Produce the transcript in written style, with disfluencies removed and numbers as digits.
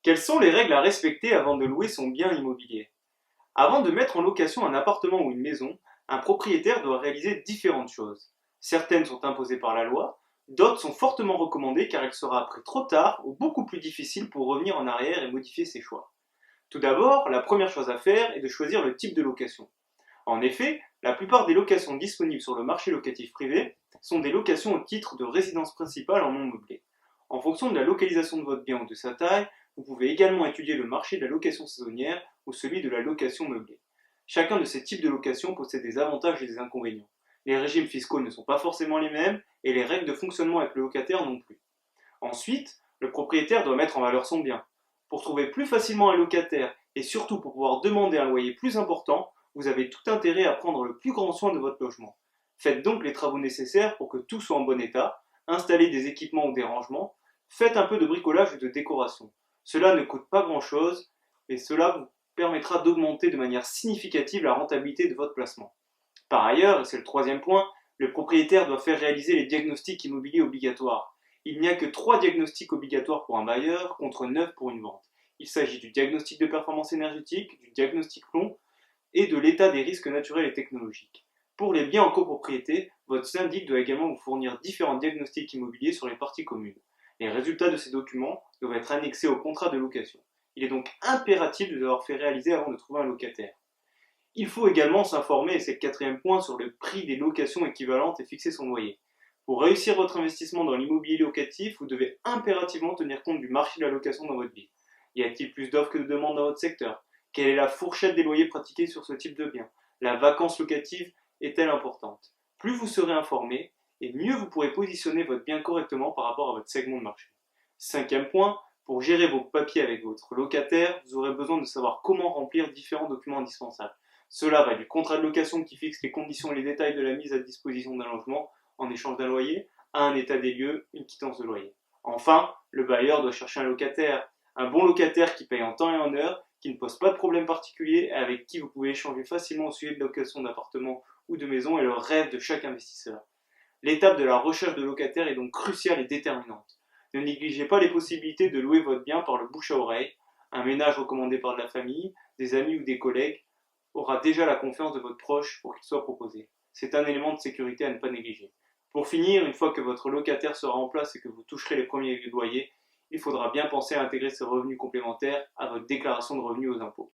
Quelles sont les règles à respecter avant de louer son bien immobilier? Avant de mettre en location un appartement ou une maison, un propriétaire doit réaliser différentes choses. Certaines sont imposées par la loi, d'autres sont fortement recommandées car il sera après trop tard ou beaucoup plus difficile pour revenir en arrière et modifier ses choix. Tout d'abord, la première chose à faire est de choisir le type de location. En effet, la plupart des locations disponibles sur le marché locatif privé sont des locations au titre de résidence principale en non meublé. En fonction de la localisation de votre bien ou de sa taille, vous pouvez également étudier le marché de la location saisonnière ou celui de la location meublée. Chacun de ces types de location possède des avantages et des inconvénients. Les régimes fiscaux ne sont pas forcément les mêmes et les règles de fonctionnement avec le locataire non plus. Ensuite, le propriétaire doit mettre en valeur son bien. Pour trouver plus facilement un locataire et surtout pour pouvoir demander un loyer plus important, vous avez tout intérêt à prendre le plus grand soin de votre logement. Faites donc les travaux nécessaires pour que tout soit en bon état, installez des équipements ou des rangements, faites un peu de bricolage ou de décoration. Cela ne coûte pas grand-chose et cela vous permettra d'augmenter de manière significative la rentabilité de votre placement. Par ailleurs, et c'est le troisième point, le propriétaire doit faire réaliser les diagnostics immobiliers obligatoires. Il n'y a que 3 diagnostics obligatoires pour un bailleur contre 9 pour une vente. Il s'agit du diagnostic de performance énergétique, du diagnostic plomb et de l'état des risques naturels et technologiques. Pour les biens en copropriété, votre syndic doit également vous fournir différents diagnostics immobiliers sur les parties communes. Les résultats de ces documents doivent être annexés au contrat de location. Il est donc impératif de les avoir fait réaliser avant de trouver un locataire. Il faut également s'informer, et c'est le quatrième point, sur le prix des locations équivalentes et fixer son loyer. Pour réussir votre investissement dans l'immobilier locatif, vous devez impérativement tenir compte du marché de la location dans votre ville. Y a-t-il plus d'offres que de demandes dans votre secteur? Quelle est la fourchette des loyers pratiqués sur ce type de bien? La vacance locative est-elle importante? Plus vous serez informé, et mieux vous pourrez positionner votre bien correctement par rapport à votre segment de marché. Cinquième point, pour gérer vos papiers avec votre locataire, vous aurez besoin de savoir comment remplir différents documents indispensables. Cela va du contrat de location qui fixe les conditions et les détails de la mise à disposition d'un logement en échange d'un loyer, à un état des lieux, une quittance de loyer. Enfin, le bailleur doit chercher un locataire. Un bon locataire qui paye en temps et en heure, qui ne pose pas de problème particulier et avec qui vous pouvez échanger facilement au sujet de location d'appartement ou de maison est le rêve de chaque investisseur. L'étape de la recherche de locataire est donc cruciale et déterminante. Ne négligez pas les possibilités de louer votre bien par le bouche à oreille. Un ménage recommandé par de la famille, des amis ou des collègues aura déjà la confiance de votre proche pour qu'il soit proposé. C'est un élément de sécurité à ne pas négliger. Pour finir, une fois que votre locataire sera en place et que vous toucherez les premiers loyers, il faudra bien penser à intégrer ces revenus complémentaires à votre déclaration de revenus aux impôts.